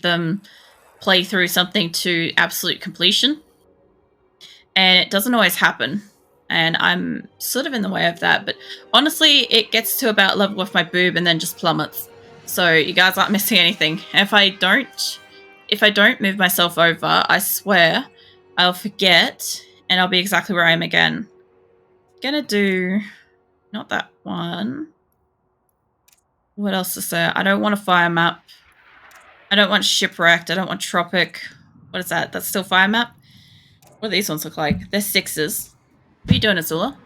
them play through something to absolute completion. And it doesn't always happen. And I'm sort of in the way of that. But honestly, it gets to about level with my boob and then just plummets. So you guys aren't missing anything. If I don't move myself over, I swear I'll forget and I'll be exactly where I am again. Gonna do not that one. What else is there? I don't want a fire map. I don't want shipwrecked. I don't want tropic. What is that? That's still fire map? What do these ones look like? They're 6s. What are you doing, Azula?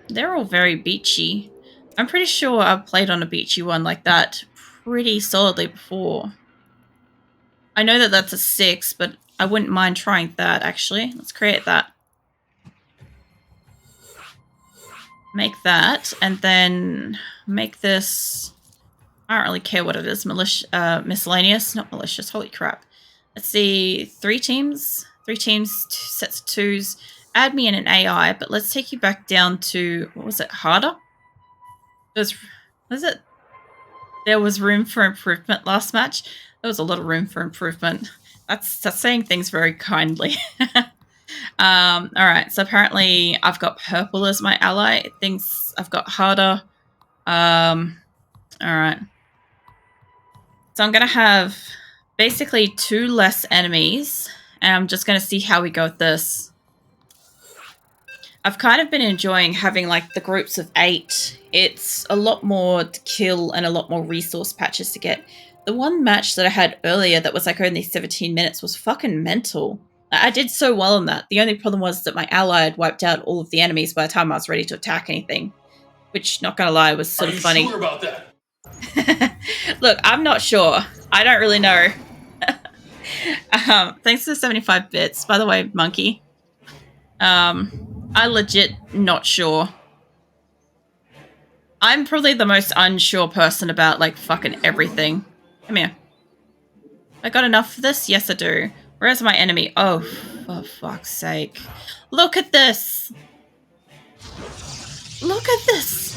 They're all very beachy. I'm pretty sure I've played on a beachy one like that pretty solidly before. I know that that's a 6, but I wouldn't mind trying that, actually. Let's create that. Make that, and then make this... I don't really care what it is. Miscellaneous? Not malicious. Holy crap. Let's see. 3 teams. 3 teams, 2 sets of 2s. Add me in an AI, but let's take you back down to... What was it? Harder? Was it? There was room for improvement last match. There was a lot of room for improvement. That's saying things very kindly. Alright, so apparently I've got purple as my ally. It thinks I've got harder. Alright. So I'm going to have basically 2 less enemies. And I'm just going to see how we go with this. I've kind of been enjoying having like the groups of 8. It's a lot more to kill and a lot more resource patches to get. The one match that I had earlier that was like only 17 minutes was fucking mental. I did so well in that. The only problem was that my ally had wiped out all of the enemies by the time I was ready to attack anything. Which, not gonna lie, was sort of funny. Are you sure about that? Look, I'm not sure. I don't really know. Thanks for the 75 bits. By the way, Monkey. I legit not sure. I'm probably the most unsure person about, like, fucking everything. Come here. I got enough of this? Yes, I do. Where's my enemy? Oh, for fuck's sake. Look at this! Look at this!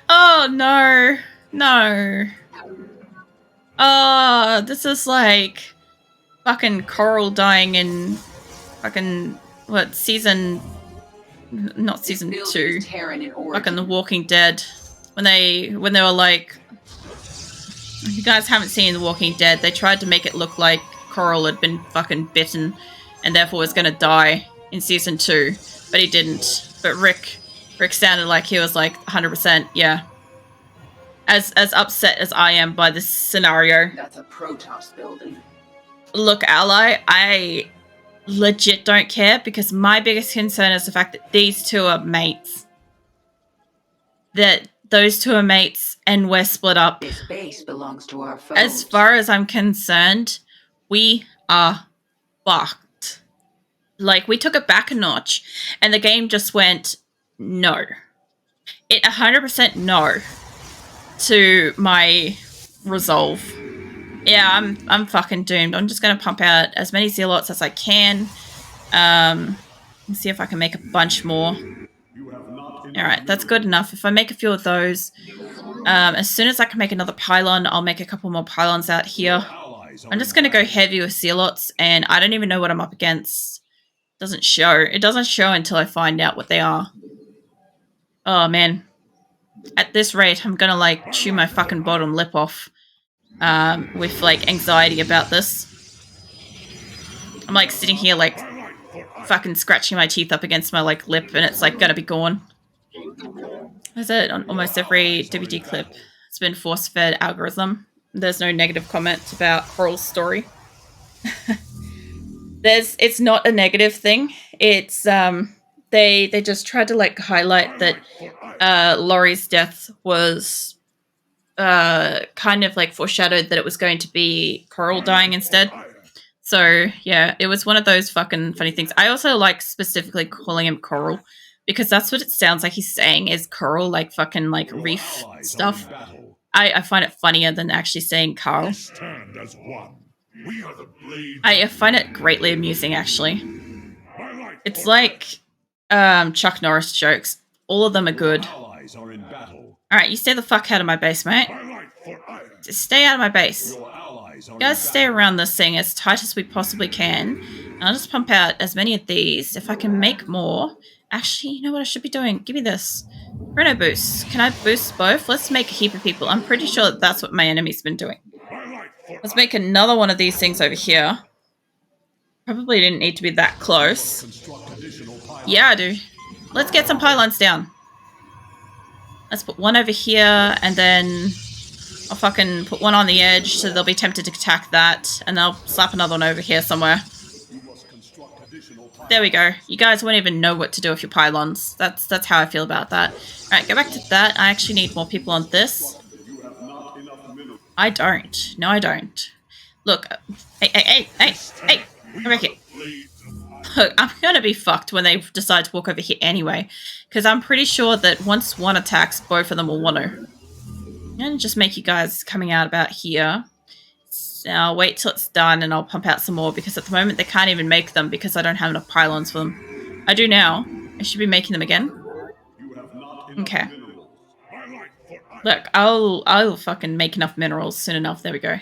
Oh, no. No. Oh, this is like fucking Coral dying in fucking, what, season... Not season 2. Fucking The Walking Dead. When they were like... If you guys haven't seen The Walking Dead, they tried to make it look like Coral had been fucking bitten and therefore was gonna die in season 2. But he didn't. But Rick sounded like he was like 100%, yeah. As upset as I am by this scenario. That's a Protoss building. Look, ally, I legit don't care because my biggest concern is the fact that these 2 are mates. That those 2 are mates and we're split up. This base belongs to our foes. As far as I'm concerned, we are fucked. Like, we took it back a notch and the game just went no. It 100% no to my resolve. Yeah, I'm fucking doomed. I'm just gonna pump out as many zealots as I can. Let's see if I can make a bunch more. Alright, that's good enough. If I make a few of those, as soon as I can make another pylon, I'll make a couple more pylons out here. I'm just gonna go heavy with zealots, and I don't even know what I'm up against. Doesn't show. It doesn't show until I find out what they are. Oh, man. At this rate, I'm gonna, like, chew my fucking bottom lip off. With, like, anxiety about this. I'm, like, sitting here, like, fucking scratching my teeth up against my, like, lip, and it's, like, gonna be gone. Is it on almost every DVD clip? It's been force-fed algorithm. There's no negative comments about Coral's story. It's not a negative thing. It's, they just tried to, like, highlight that, Laurie's death was... kind of like foreshadowed that it was going to be Coral dying instead. So, yeah, it was one of those fucking funny things. I also like specifically calling him Coral because that's what it sounds like he's saying is Coral, like fucking like reef stuff. I find it funnier than actually saying Carl. I find it greatly amusing, actually. It's like Chuck Norris jokes. All of them are good. allies are in battle. Alright, you stay the fuck out of my base, mate. Just stay out of my base. Your allies are You guys stay around this thing as tight as we possibly can. And I'll just pump out as many of these. If I can make more. Actually, you know what I should be doing? Give me this. Chrono boost. Can I boost both? Let's make a heap of people. I'm pretty sure that that's what my enemy's been doing. Let's make another one of these things over here. Probably didn't need to be that close. Yeah, I do. Let's get some pylons down. Let's put one over here, and then I'll fucking put one on the edge so they'll be tempted to attack that, and I'll slap another one over here somewhere. There we go. You guys won't even know what to do with your pylons. That's how I feel about that. Alright, go back to that. I actually need more people on this. I don't. No, I don't. Look. Hey. Come back here. Look, I'm gonna be fucked when they decide to walk over here anyway. Because I'm pretty sure that once one attacks, both of them will want to. And just make you guys coming out about here. So I'll wait till it's done and I'll pump out some more because at the moment they can't even make them because I don't have enough pylons for them. I do now. I should be making them again. Okay. Look, I'll fucking make enough minerals soon enough. There we go.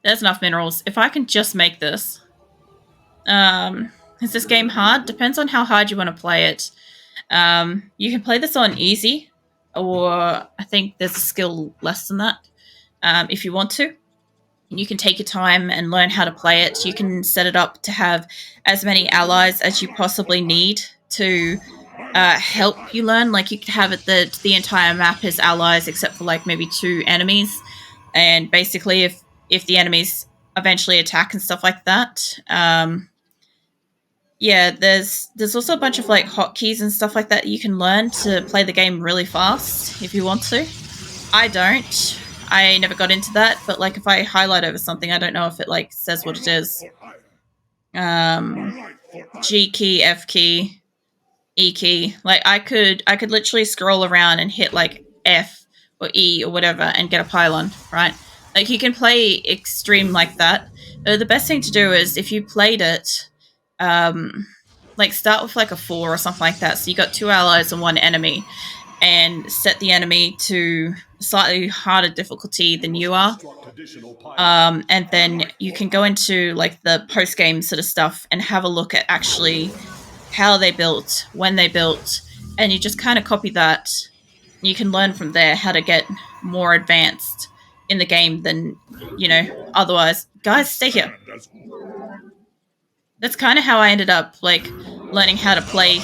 There's enough minerals. If I can just make this. Is this game hard? Depends on how hard you want to play it. You can play this on easy. Or I think there's a skill less than that. If you want to. You can take your time and learn how to play it. You can set it up to have as many allies as you possibly need to help you learn. Like you could have it that the entire map is allies except for like maybe 2 enemies. And basically if the enemies eventually attack and stuff like that. Yeah, there's also a bunch of like hotkeys and stuff like that you can learn to play the game really fast if you want to. I don't. I never got into that, but like if I highlight over something, I don't know if it like says what it is. G key, F key, E key. Like I could literally scroll around and hit like F or E or whatever and get a pylon, right? Like you can play extreme like that. The best thing to do is if you played it, like start with like a 4 or something like that. So you got 2 allies and 1 enemy. And set the enemy to slightly harder difficulty than you are. And then you can go into like the post-game sort of stuff and have a look at actually how they built, when they built, and you just kind of copy that. You can learn from there how to get more advanced in the game than, you know, otherwise. Guys, stay here. That's kind of how I ended up, like, learning how to play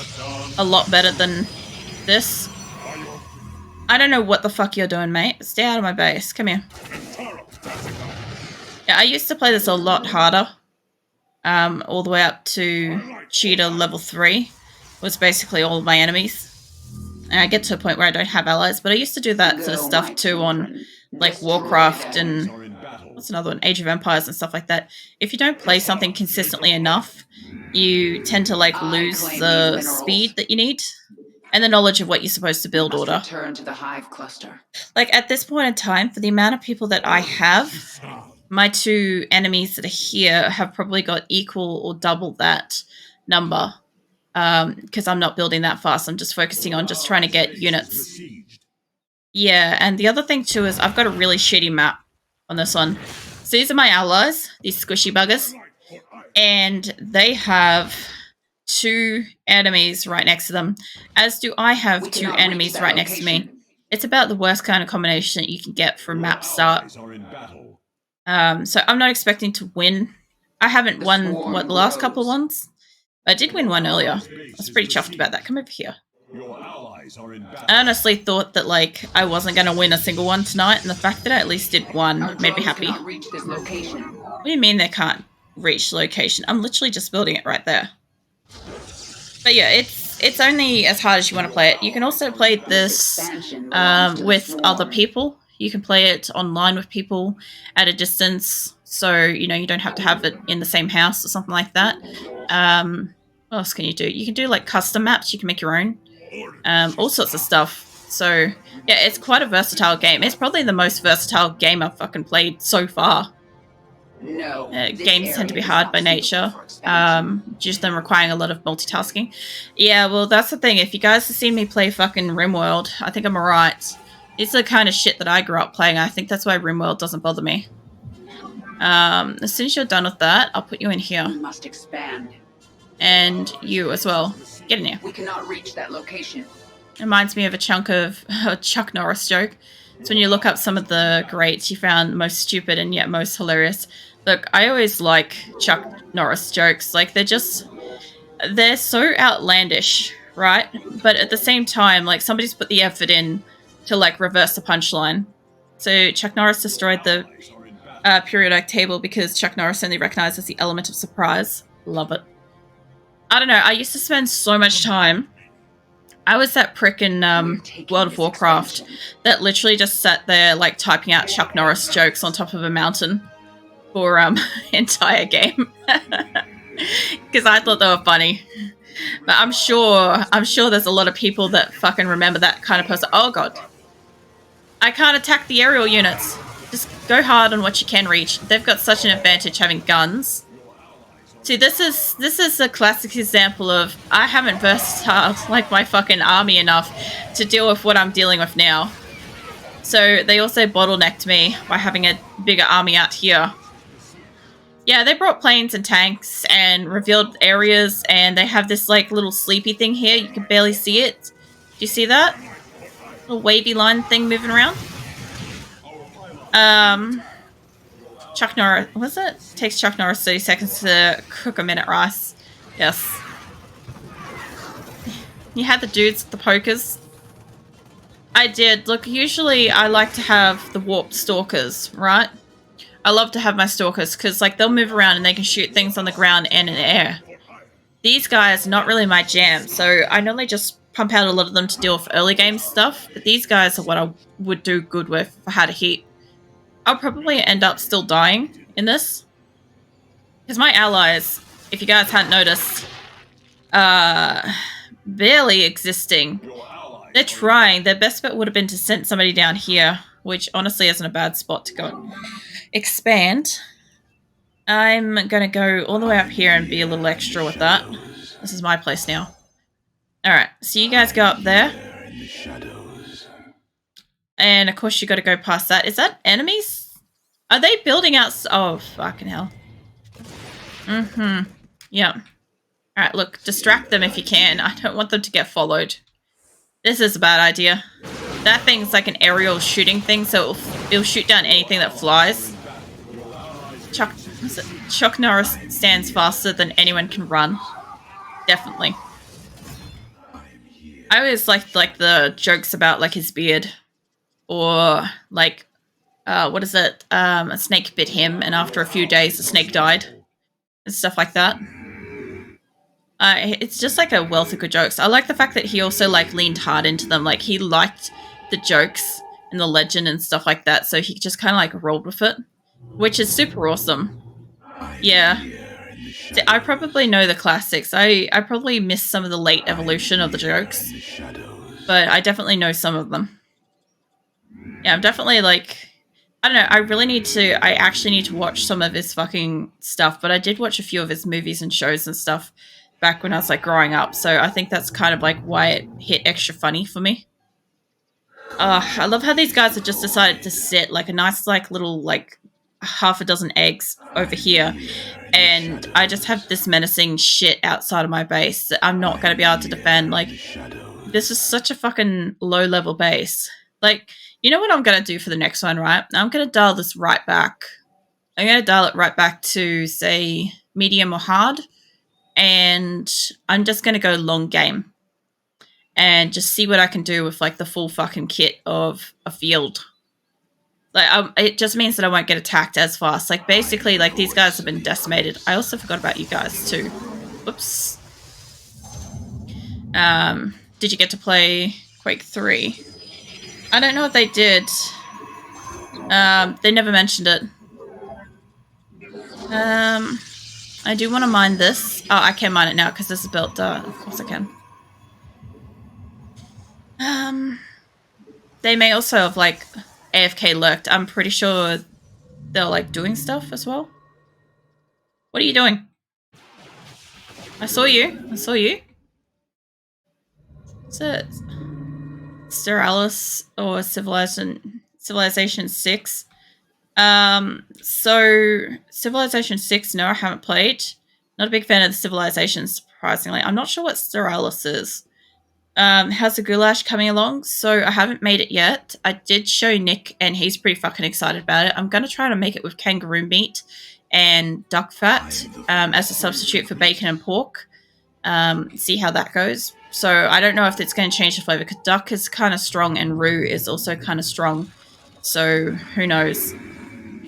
a lot better than this. I don't know what the fuck you're doing, mate. Stay out of my base. Come here. Yeah, I used to play this a lot harder. All the way up to Cheetah level 3. Was basically all of my enemies. And I get to a point where I don't have allies, but I used to do that sort of stuff too on, like, Warcraft and... what's another one? Age of Empires and stuff like that. If you don't play something consistently enough, you tend to, like, lose the speed that you need. And the knowledge of what you're supposed to build order. Return to the hive cluster. Like, at this point in time, for the amount of people that I have, my 2 enemies that are here have probably got equal or double that number. Because I'm not building that fast. I'm just focusing on just trying to get units. Yeah, and the other thing, too, is I've got a really shitty map on this one. So these are my allies, these squishy buggers. And they have 2 enemies right next to them, as do I have 2 enemies right next to me. It's about the worst kind of combination that you can get from map start. So I'm not expecting to win. I haven't won, what, the last couple of ones? I did win one earlier. I was pretty chuffed about that. Come over here. I honestly thought that, like, I wasn't going to win a single one tonight, and the fact that I at least did one made me happy. What do you mean they can't reach the location? I'm literally just building it right there. But yeah, it's only as hard as you want to play it. You can also play this with other people. You can play it online with people at a distance. So, you know, you don't have to have it in the same house or something like that. What else can you do? You can do, like, custom maps. You can make your own. All sorts of stuff. So, yeah, it's quite a versatile game. It's probably the most versatile game I've fucking played so far. No. Games tend to be hard by nature, just them requiring a lot of multitasking. Yeah, well, that's the thing. If you guys have seen me play fucking RimWorld, I think I'm alright. It's the kind of shit that I grew up playing. I think that's why RimWorld doesn't bother me. As soon as you're done with that, I'll put you in here. We must expand. And you as well. Get in here. We cannot reach that location. It reminds me of a chunk of a Chuck Norris joke. So when you look up some of the greats you found most stupid and yet most hilarious. Look, I always like Chuck Norris jokes. Like, they're so outlandish, right? But at the same time, like, somebody's put the effort in to, like, reverse the punchline. So Chuck Norris destroyed the periodic table because Chuck Norris only recognizes the element of surprise. Love it. I don't know. I used to spend so much time. I was that prick in World of Warcraft that literally just sat there, like, typing out Chuck Norris jokes on top of a mountain for entire game because I thought they were funny. But I'm sure there's a lot of people that fucking remember that kind of person. Oh god, I can't attack the aerial units. Just go hard on what you can reach. They've got such an advantage having guns. See, this is a classic example of I haven't versatile like my fucking army enough to deal with what I'm dealing with now. So they also bottlenecked me by having a bigger army out here. Yeah, they brought planes and tanks and revealed areas, and they have this like little sleepy thing here. You can barely see it. Do you see that? Little wavy line thing moving around. Chuck Norris, was it? Takes Chuck Norris 30 seconds to cook a minute rice. Yes. You had the dudes with the pokers. I did. Look, usually I like to have the warped stalkers, right? I love to have my stalkers because, like, they'll move around and they can shoot things on the ground and in the air. These guys, not really my jam, so I normally just pump out a lot of them to deal with early game stuff, but these guys are what I would do good with if I had a heat. I'll probably end up still dying in this. Because my allies, if you guys hadn't noticed, barely existing. They're trying. Their best bet would have been to send somebody down here, which honestly isn't a bad spot to go expand. I'm going to go all the way up here and be a little extra with that. This is my place now. Alright, so you guys go up there. And of course you got to go past that. Is that enemies? Are they building out? Oh, fucking hell. Yeah. Alright, look, distract them if you can. I don't want them to get followed. This is a bad idea. That thing's like an aerial shooting thing, so it'll shoot down anything that flies. Chuck Norris stands faster than anyone can run. Definitely. I always liked like the jokes about like his beard. Or like, what is it? A snake bit him and after a few days the snake died. And stuff like that. It's just like a wealth of good jokes. I like the fact that he also like leaned hard into them. Like he liked the jokes and the legend and stuff like that. So he just kind of like rolled with it. Which is super awesome. Yeah. I probably know the classics. I probably missed some of the late evolution of the jokes. But I definitely know some of them. Yeah, I'm definitely like, I don't know, I actually need to watch some of his fucking stuff, but I did watch a few of his movies and shows and stuff back when I was like growing up, so I think that's kind of like why it hit extra funny for me. I love how these guys have just decided to sit like a nice like little like half a dozen eggs over here, and I just have this menacing shit outside of my base that I'm not going to be able to defend. Like, this is such a fucking low level base. Like, you know what I'm going to do for the next one, right? I'm going to dial this right back. I'm going to dial it right back to, say, medium or hard. And I'm just going to go long game. And just see what I can do with, like, the full fucking kit of a field. Like, it just means that I won't get attacked as fast. Like, basically, like, these guys have been decimated. I also forgot about you guys, too. Whoops. Did you get to play Quake 3? I don't know if they did. They never mentioned it. I do want to mine this. Oh, I can mine it now because this is built. Of course I can. They may also have like AFK lurked. I'm pretty sure they're like doing stuff as well. What are you doing? I saw you. I saw you. Is it Stellaris or Civilization 6? So Civilization 6, no, I haven't played. Not a big fan of the Civilization, surprisingly. I'm not sure what Stellaris is. How's the goulash coming along? So I haven't made it yet. I did show Nick, and he's pretty fucking excited about it. I'm gonna try to make it with kangaroo meat and duck fat as a substitute for bacon and pork. See how that goes. So I don't know if it's going to change the flavor, because duck is kind of strong and roux is also kind of strong. So who knows?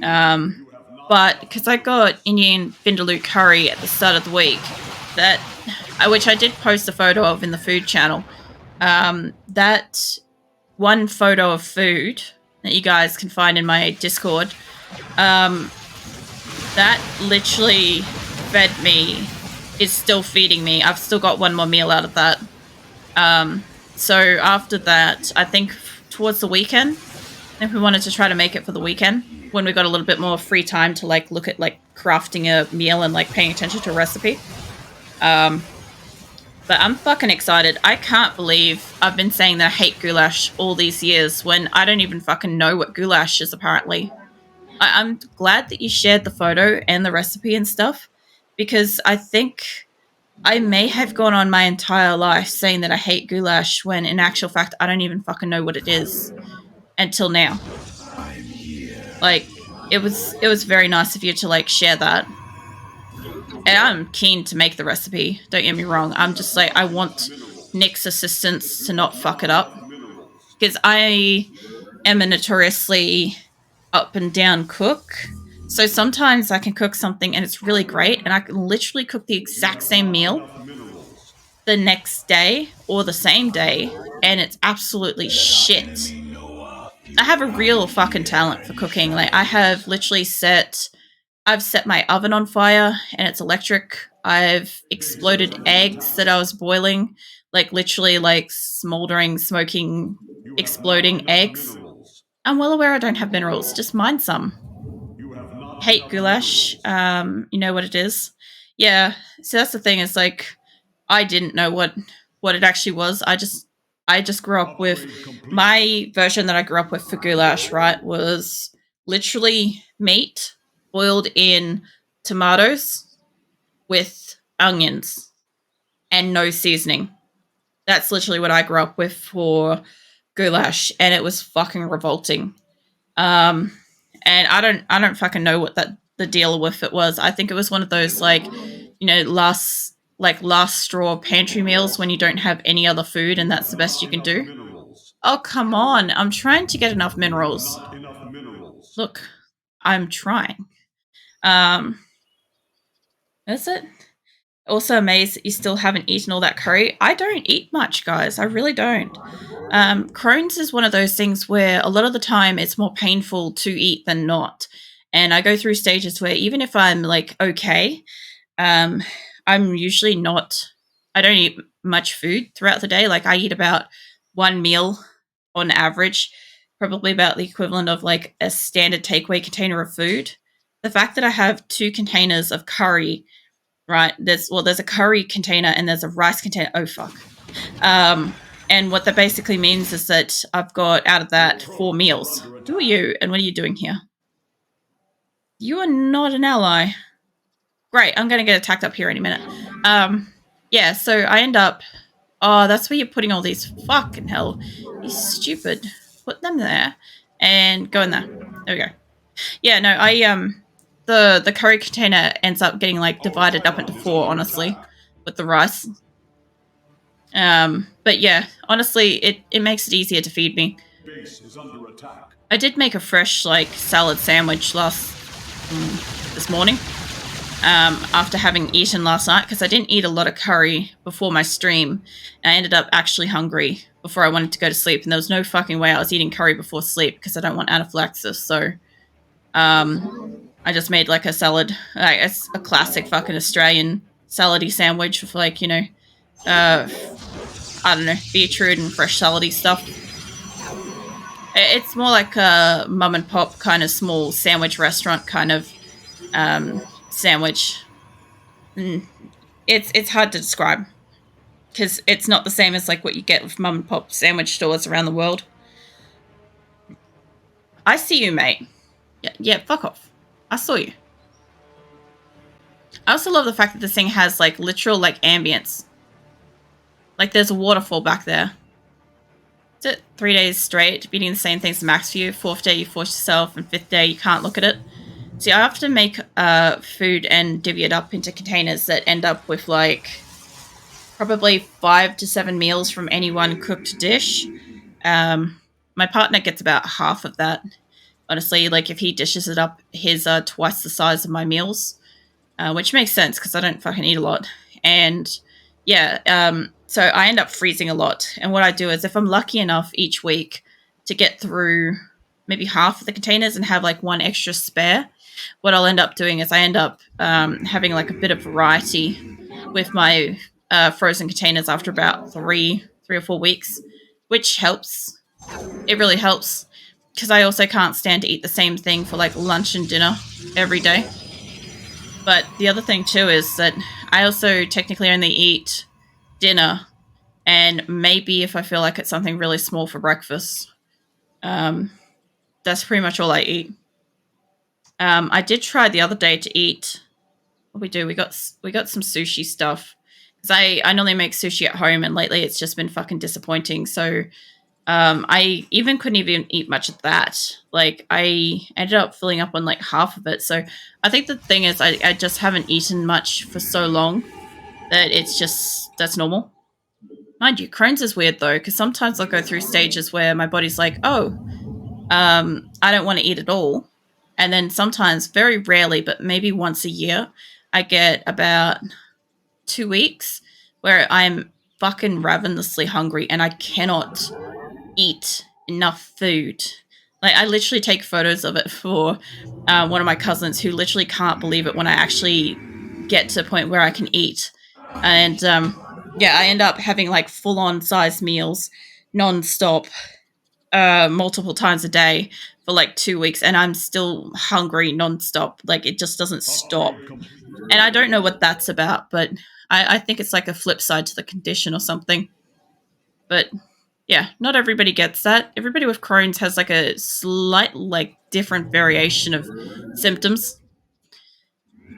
But because I got Indian vindaloo curry at the start of the week, which I did post a photo of in the food channel. That one photo of food that you guys can find in my Discord, that literally fed me, is still feeding me. I've still got one more meal out of that. So after that, I think towards the weekend, if we wanted to try to make it for the weekend, when we got a little bit more free time to like look at like crafting a meal and like paying attention to a recipe. But I'm fucking excited. I can't believe I've been saying that I hate goulash all these years when I don't even fucking know what goulash is, apparently. I'm glad that you shared the photo and the recipe and stuff, because I think I may have gone on my entire life saying that I hate goulash when in actual fact I don't even fucking know what it is until now. Like, it was very nice of you to like share that. And I'm keen to make the recipe, don't get me wrong. I'm just like, I want Nick's assistance to not fuck it up, because I am a notoriously up and down cook. So sometimes I can cook something and it's really great, and I can literally cook the exact same meal the next day or the same day, and it's absolutely shit. I have a real fucking talent for cooking. Like, I have literally I've set my oven on fire and it's electric. I've exploded eggs that I was boiling, like literally like smoldering, smoking, exploding eggs. I'm well aware I don't have minerals. Just mine some. Hate goulash. You know what it is. Yeah. So that's the thing. Is like, I didn't know what it actually was. I just grew up with, my version that I grew up with for goulash, right, was literally meat boiled in tomatoes with onions and no seasoning. That's literally what I grew up with for goulash, and it was fucking revolting. And I don't fucking know what the deal with it was. I think it was one of those like, you know, last straw pantry meals when you don't have any other food and that's the best you can do. Oh, come on. I'm trying to get enough minerals. Look, I'm trying. Is it? Also amazed that you still haven't eaten all that curry. I don't eat much, guys. I really don't. Crohn's is one of those things where a lot of the time it's more painful to eat than not. And I go through stages where even if I'm like okay, I'm usually not, I don't eat much food throughout the day. Like, I eat about one meal on average, probably about the equivalent of like a standard takeaway container of food. The fact that I have 2 containers of curry, right? There's a curry container and there's a rice container. Oh, fuck. And what that basically means is that I've got out of that 4 meals. Who are you and what are you doing here? You are not an ally. Great, I'm going to get attacked up here any minute. Yeah, so I end up... Oh, that's where you're putting all these... Fucking hell. You stupid. Put them there. And go in there. There we go. Yeah, no, the curry container ends up getting, like, divided up into 4, honestly, with the rice. But yeah, honestly, it makes it easier to feed me. Base is under attack. I did make a fresh, like, salad sandwich this morning. After having eaten last night, because I didn't eat a lot of curry before my stream, and I ended up actually hungry before I wanted to go to sleep, and there was no fucking way I was eating curry before sleep because I don't want anaphylaxis. So I just made like a salad, a classic fucking Australian salady sandwich with, like, you know, I don't know, beetroot and fresh salady stuff. It's more like a mum and pop kind of small sandwich restaurant kind of sandwich. It's hard to describe because it's not the same as like what you get with mum and pop sandwich stores around the world. I see you, mate. Yeah, fuck off. I saw you. I also love the fact that this thing has like literal like ambience. Like there's a waterfall back there. That's it. 3 days straight, beating the same things max for you. 4th day you force yourself, and 5th day you can't look at it. See, I often make food and divvy it up into containers that end up with like probably 5 to 7 meals from any one cooked dish. My partner gets about half of that. Honestly, like if he dishes it up, his are twice the size of my meals, which makes sense because I don't fucking eat a lot. And yeah, so I end up freezing a lot. And what I do is if I'm lucky enough each week to get through maybe half of the containers and have like one extra spare, what I'll end up doing is I end up having like a bit of variety with my frozen containers after about 3 or 4 weeks, which helps. It really helps because I also can't stand to eat the same thing for like lunch and dinner every day. But the other thing too is that I also technically only eat dinner and maybe if I feel like it's something really small for breakfast. That's pretty much all I eat. I did try the other day to eat. What we do? We got some sushi stuff because I normally make sushi at home, and lately it's just been fucking disappointing. So I even couldn't even eat much of that. Like I ended up filling up on like half of it. So I think the thing is I just haven't eaten much for so long that that's normal. Mind you, Crohn's is weird though because sometimes I'll go through stages where my body's like, oh, I don't want to eat at all. And then sometimes, very rarely, but maybe once a year, I get about 2 weeks where I'm fucking ravenously hungry and I cannot eat enough food. Like, I literally take photos of it for one of my cousins who literally can't believe it when I actually get to a point where I can eat. And, yeah, I end up having, like, full-on size meals, non-stop, multiple times a day for like 2 weeks, and I'm still hungry nonstop. Like it just doesn't stop, and I don't know what that's about. But I think it's like a flip side to the condition or something. But yeah, not everybody gets that. Everybody with Crohn's has like a slight, like different variation of symptoms.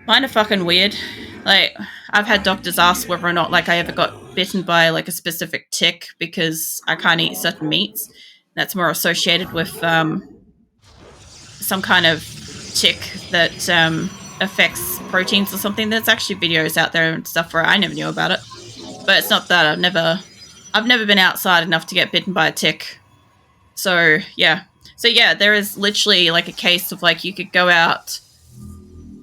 Mine are fucking weird. Like I've had doctors ask whether or not like I ever got bitten by like a specific tick because I can't eat certain meats. That's more associated with some kind of tick that affects proteins or something. There's actually videos out there and stuff where I never knew about it, but it's not that. I've never been outside enough to get bitten by a tick. So yeah, there is literally like a case of like you could go out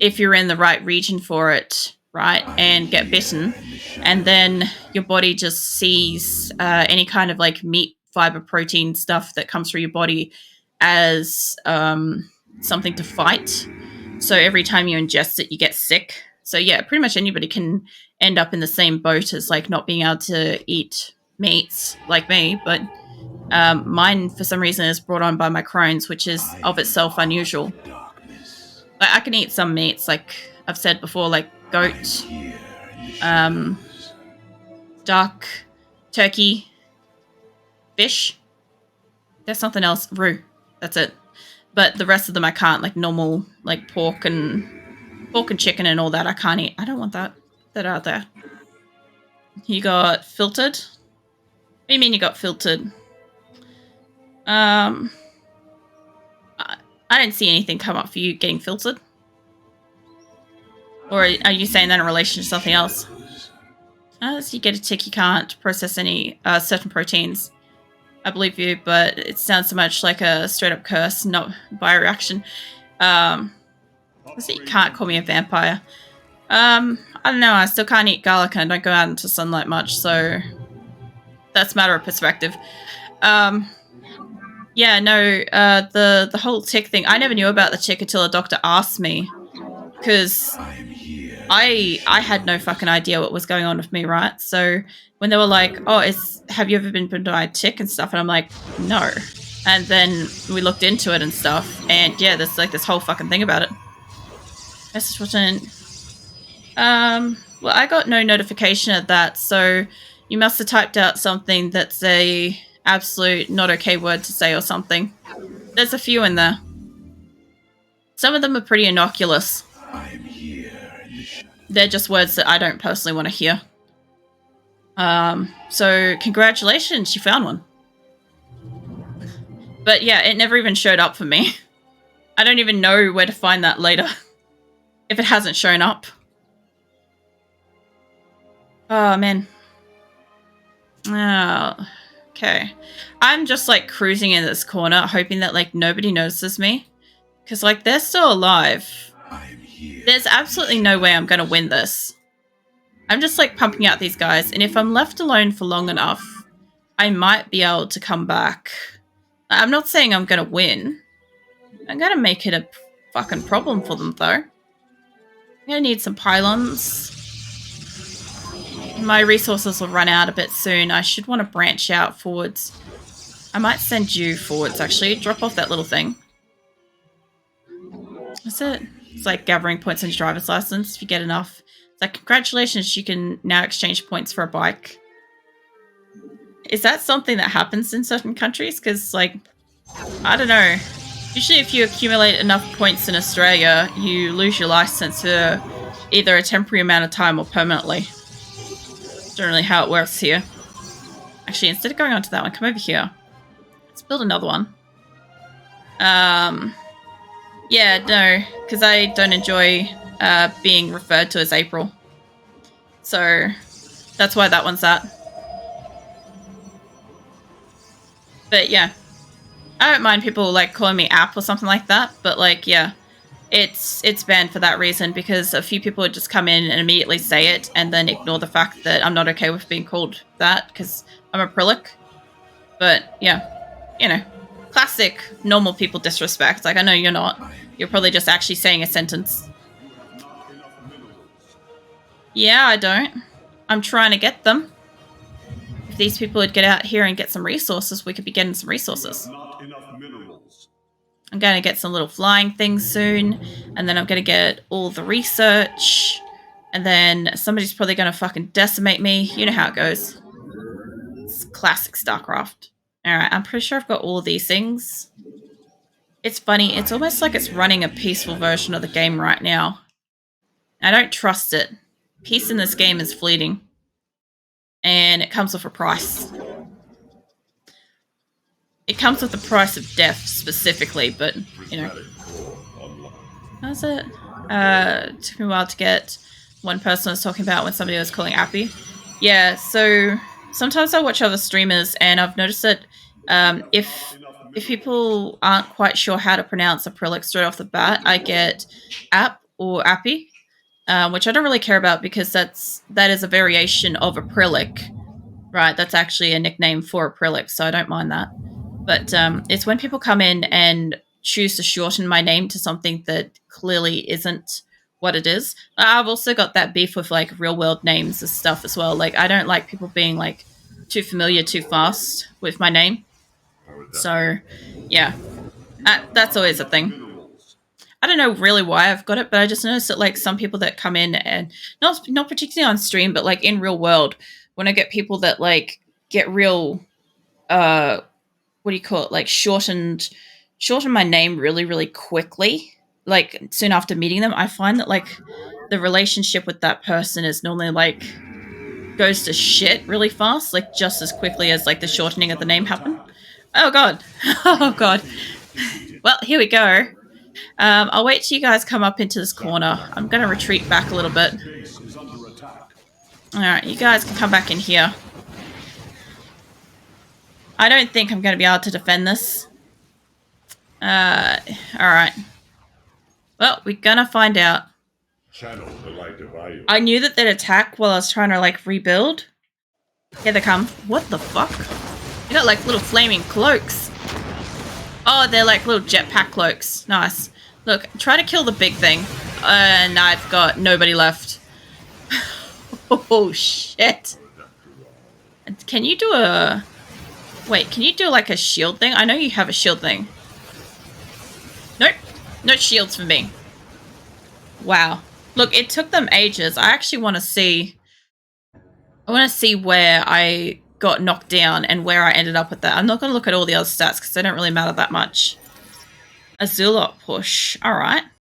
if you're in the right region for it, right, and get bitten, and then your body just sees any kind of like meat, fiber, protein stuff that comes through your body as something to fight. So every time you ingest it, you get sick. So yeah, pretty much anybody can end up in the same boat as like not being able to eat meats like me. But mine, for some reason, is brought on by my Crohn's, which is of itself unusual. Like, I can eat some meats, like I've said before, like goat, duck, turkey, fish. There's something else. Roux. That's it. But the rest of them I can't. Like normal, like pork and chicken and all that. I can't eat. I don't want that. That out there. You got filtered. What do you mean you got filtered? I didn't see anything come up for you getting filtered. Or are you saying that in relation to something else? So you get a tick, you can't process any certain proteins. I believe you, but it sounds so much like a straight-up curse, not bioreaction. So you can't call me a vampire. I don't know, I still can't eat garlic and I don't go out into sunlight much, so that's a matter of perspective. Yeah, no, the whole tick thing, I never knew about the tick until a doctor asked me, because I had no fucking idea what was going on with me, right? So when they were like, oh, have you ever been bitten by a tick and stuff? And I'm like, no. And then we looked into it and stuff, and yeah, there's like this whole fucking thing about it. Message button. Well, I got no notification of that, so you must have typed out something that's a absolute not okay word to say or something. There's a few in there. Some of them are pretty innocuous. I'm here in the shadows. They're just words that I don't personally want to hear. So congratulations, you found one. But yeah, it never even showed up for me. I don't even know where to find that later. If it hasn't shown up. Oh, man. Oh, okay. I'm just, like, cruising in this corner, hoping that, like, nobody notices me. Because, like, they're still alive. I'm here. There's absolutely no way I'm going to win this. I'm just, like, pumping out these guys. And if I'm left alone for long enough, I might be able to come back. I'm not saying I'm going to win. I'm going to make it a fucking problem for them, though. I'm going to need some pylons. My resources will run out a bit soon. I should want to branch out forwards. I might send you forwards, actually. Drop off that little thing. That's it. It's like gathering points on your driver's license if you get enough. It's like, congratulations, you can now exchange points for a bike. Is that something that happens in certain countries? Because, like, I don't know. Usually if you accumulate enough points in Australia, you lose your license for either a temporary amount of time or permanently. Generally how it works here. Actually, instead of going on to that one, come over here. Let's build another one. Yeah, no, because I don't enjoy being referred to as April. So that's why that one's that. But yeah, I don't mind people like calling me App or something like that. But like, yeah, it's banned for that reason because a few people would just come in and immediately say it and then ignore the fact that I'm not okay with being called that because I'm a Prillic. But yeah, you know, classic normal people disrespect. Like, I know you're not. You're probably just actually saying a sentence. Yeah, I don't. I'm trying to get them. If these people would get out here and get some resources, we could be getting some resources. Not enough minerals. I'm going to get some little flying things soon. And then I'm going to get all the research. And then somebody's probably going to fucking decimate me. You know how it goes. It's classic StarCraft. Alright, I'm pretty sure I've got all of these things. It's funny. It's almost like it's running a peaceful version of the game right now. I don't trust it. Peace in this game is fleeting. And it comes with a price. It comes with the price of death, specifically, but, you know. How's it? It took me a while to get one person was talking about when somebody was calling Appy. Yeah, so sometimes I watch other streamers, and I've noticed that if people aren't quite sure how to pronounce a Prillic straight off the bat, I get App or Appy. Which I don't really care about because that is a variation of a Prillic, right? That's actually a nickname for a Prillic, so I don't mind that. But it's when people come in and choose to shorten my name to something that clearly isn't what it is. I've also got that beef with like real world names and stuff as well. Like, I don't like people being like too familiar too fast with my name. So, yeah, that's always a thing. I don't know really why I've got it, but I just noticed that like some people that come in and not particularly on stream, but like in real world, when I get people that like get real, what do you call it? Like shorten my name really, really quickly. Like soon after meeting them, I find that like the relationship with that person is normally like goes to shit really fast, like just as quickly as like the shortening of the name happened. Oh God. Oh God. Well, here we go. I'll wait till you guys come up into this corner. I'm going to retreat back a little bit. Base is under attack. Alright, you guys can come back in here. I don't think I'm going to be able to defend this. Alright. Well, we're going to find out. Channel the light of Io. I knew that they'd attack while I was trying to, like, rebuild. Here they come. What the fuck? They got, like, little flaming cloaks. Oh, they're like little jetpack cloaks. Nice. Look, try to kill the big thing. And I've got nobody left. Oh, shit. Can you do a... Wait, can you do like a shield thing? I know you have a shield thing. Nope. No shields for me. Wow. Look, it took them ages. I actually want to see... I want to see where I got knocked down and where I ended up with that. I'm not going to look at all the other stats because they don't really matter that much. Azula push. All right.